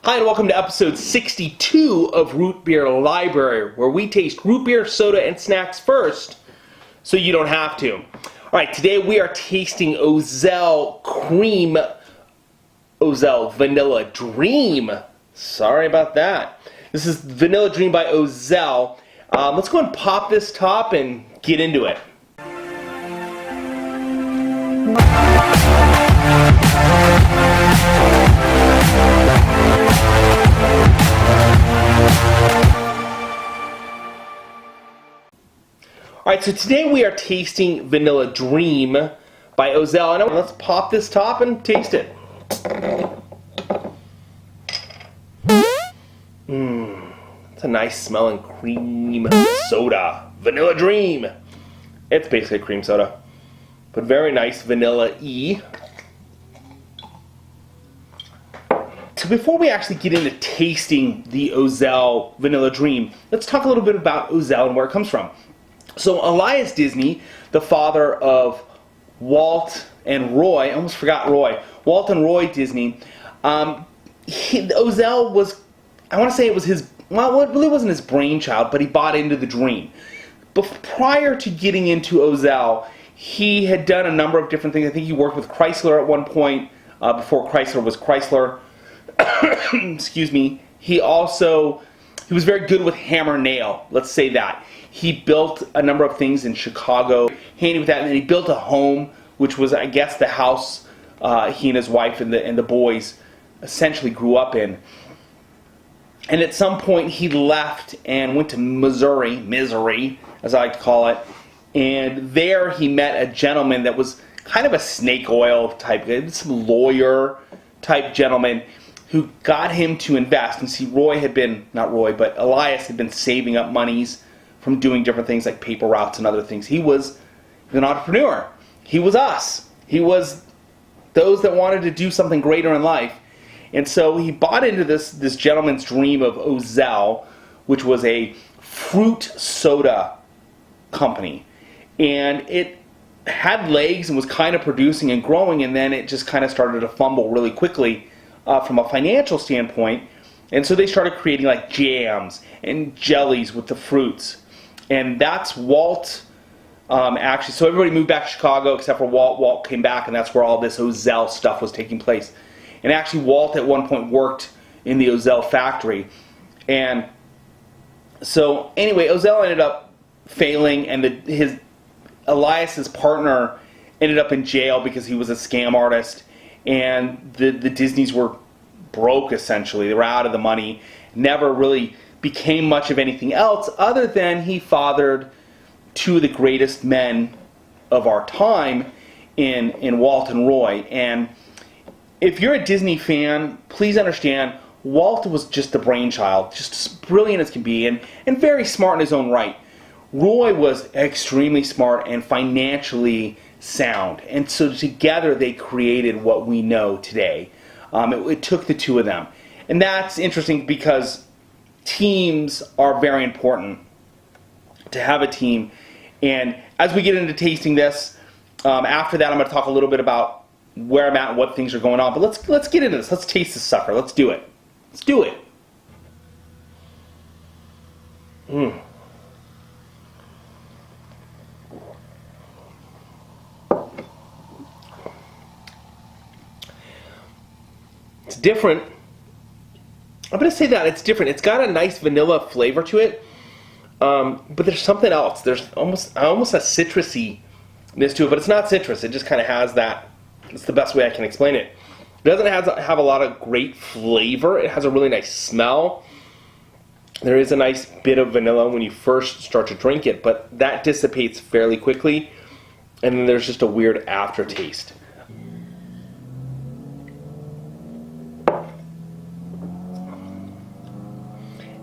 Hi and welcome to episode 62 of Root Beer Library, where we taste root beer, soda, and snacks first, so you don't have to. Alright, today we are tasting O-Zell Vanilla Dream. Sorry about that. This is Vanilla Dream by O-Zell. Let's go and pop this top and get into it. Alright, so today we are tasting Vanilla Dream by O-Zell. And let's pop this top and taste it. It's a nice smelling cream soda. Vanilla Dream. It's basically a cream soda, but very nice vanilla-y. So before we actually get into tasting the O-Zell Vanilla Dream, let's talk a little bit about O-Zell and where it comes from. So Elias Disney, the father of Walt and Roy, I almost forgot Roy, Walt and Roy Disney, O-Zell was, I want to say it was his, well, it really wasn't his brainchild, but he bought into the dream. But prior to getting into O-Zell, he had done a number of different things. I think he worked with Chrysler at one point, before Chrysler was Chrysler. Excuse me. He was very good with hammer nail, let's say that. He built a number of things in Chicago, handy with that, and then he built a home, which was, I guess, the house he and his wife and the boys essentially grew up in. And at some point he left and went to Missouri, as I like to call it, and there he met a gentleman that was kind of a snake oil type, some lawyer type gentleman who got him to invest. And see, Elias had been saving up monies from doing different things like paper routes and other things. He was an entrepreneur. He was us. He was those that wanted to do something greater in life. And so he bought into this gentleman's dream of O-Zell, which was a fruit soda company. And it had legs and was kind of producing and growing, and then it just kind of started to fumble really quickly from a financial standpoint. And so they started creating like jams and jellies with the fruits. And that's Walt, actually, so everybody moved back to Chicago except for Walt. Walt came back, and that's where all this O-Zell stuff was taking place. And actually, Walt at one point worked in the O-Zell factory. And so, anyway, O-Zell ended up failing, and Elias's partner ended up in jail because he was a scam artist. And the Disneys were broke, essentially. They were out of the money. Never really became much of anything else other than he fathered two of the greatest men of our time in Walt and Roy. And if you're a Disney fan, please understand Walt was just the brainchild, just as brilliant as can be, and very smart in his own right. Roy was extremely smart and financially sound, and so together they created what we know today. It took the two of them. And that's interesting because teams are very important, to have a team. And as we get into tasting this, after that I'm going to talk a little bit about where I'm at and what things are going on. But let's get into this. Let's taste this sucker. Let's do it. Let's do it. It's different. I'm going to say that it's different. It's got a nice vanilla flavor to it, but there's something else. There's almost a citrusy-ness to it, but it's not citrus. It just kind of has that. It's the best way I can explain it. It doesn't have a lot of great flavor. It has a really nice smell. There is a nice bit of vanilla when you first start to drink it, but that dissipates fairly quickly, and then there's just a weird aftertaste.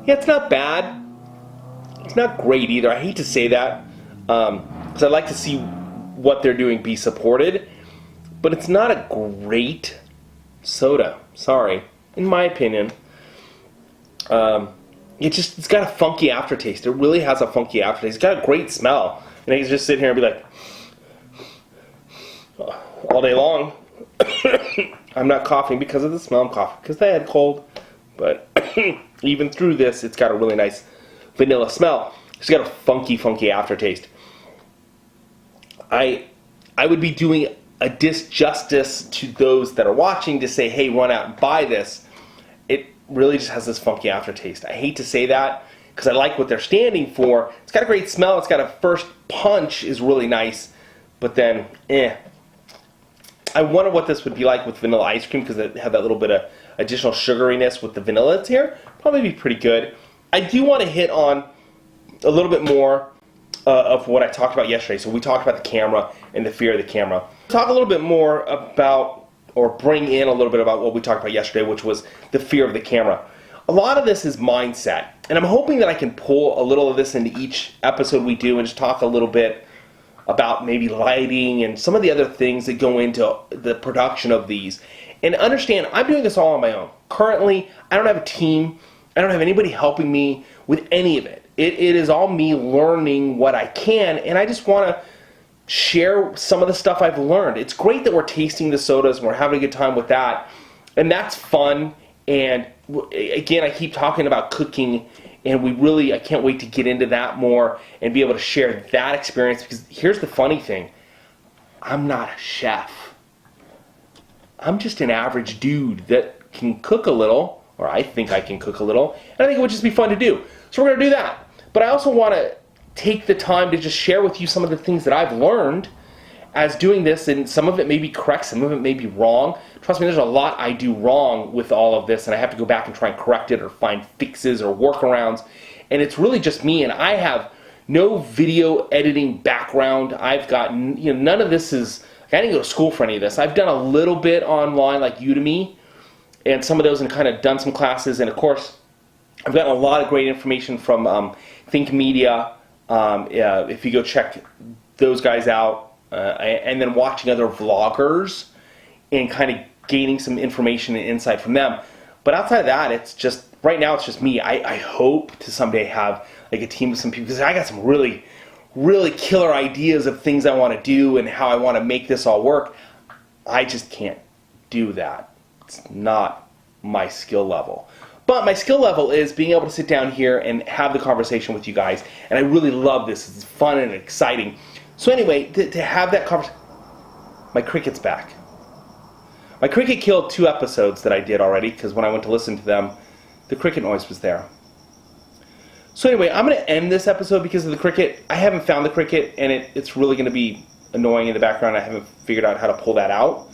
Yeah, it's not bad. It's not great either. I hate to say that, because I'd like to see what they're doing be supported, but it's not a great soda. Sorry, in my opinion. It's got a funky aftertaste. It really has a funky aftertaste. It's got a great smell, and I can just sit here and be like, all day long. I'm not coughing because of the smell. I'm coughing because I had cold. But even through this, it's got a really nice vanilla smell. It's got a funky aftertaste. I would be doing a disjustice to those that are watching to say, hey, run out and buy this. It really just has this funky aftertaste. I hate to say that because I like what they're standing for. It's got a great smell. It's got a first punch is really nice, but then, I wonder what this would be like with vanilla ice cream because it had that little bit of additional sugariness with the vanilla that's here. Probably be pretty good. I do want to hit on a little bit more of what I talked about yesterday. So we talked about the camera and the fear of the camera. Talk a little bit more about, or bring in a little bit about what we talked about yesterday, which was the fear of the camera. A lot of this is mindset, and I'm hoping that I can pull a little of this into each episode we do and just talk a little bit about maybe lighting and some of the other things that go into the production of these. And understand, I'm doing this all on my own. Currently, I don't have a team. I don't have anybody helping me with any of it. It is all me learning what I can, and I just want to share some of the stuff I've learned. It's great that we're tasting the sodas and we're having a good time with that, and that's fun. And again, I keep talking about cooking, and I can't wait to get into that more and be able to share that experience, because here's the funny thing. I'm not a chef. I'm just an average dude that can cook a little, or I think I can cook a little, and I think it would just be fun to do. So we're going to do that. But I also want to take the time to just share with you some of the things that I've learned as doing this, and some of it may be correct, some of it may be wrong. Trust me, there's a lot I do wrong with all of this, and I have to go back and try and correct it or find fixes or workarounds. And it's really just me, and I have no video editing background. I've got, none of this is, I didn't go to school for any of this. I've done a little bit online like Udemy, and some of those, and kind of done some classes, and of course, I've gotten a lot of great information from Think Media. If you go check those guys out, and then watching other vloggers and kind of gaining some information and insight from them. But outside of that, it's just, right now it's just me. I hope to someday have like a team of some people, because I got some really, really killer ideas of things I want to do and how I want to make this all work. I just can't do that. It's not my skill level. But my skill level is being able to sit down here and have the conversation with you guys. And I really love this. It's fun and exciting. So anyway, to have that conversation, my cricket's back. My cricket killed 2 episodes that I did already, because when I went to listen to them, the cricket noise was there. So anyway, I'm going to end this episode because of the cricket. I haven't found the cricket, and it's really going to be annoying in the background. I haven't figured out how to pull that out.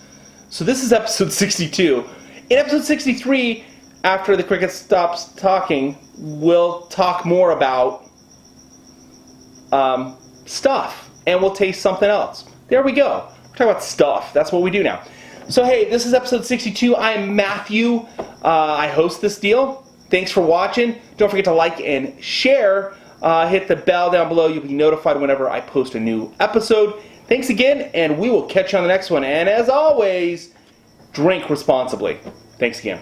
So this is episode 62. In episode 63, after the cricket stops talking, we'll talk more about stuff. And we'll taste something else. There we go. We're talking about stuff. That's what we do now. So hey, this is episode 62. I am Matthew. I host this deal. Thanks for watching. Don't forget to like and share. Hit the bell down below. You'll be notified whenever I post a new episode. Thanks again, and we will catch you on the next one. And as always, drink responsibly. Thanks again.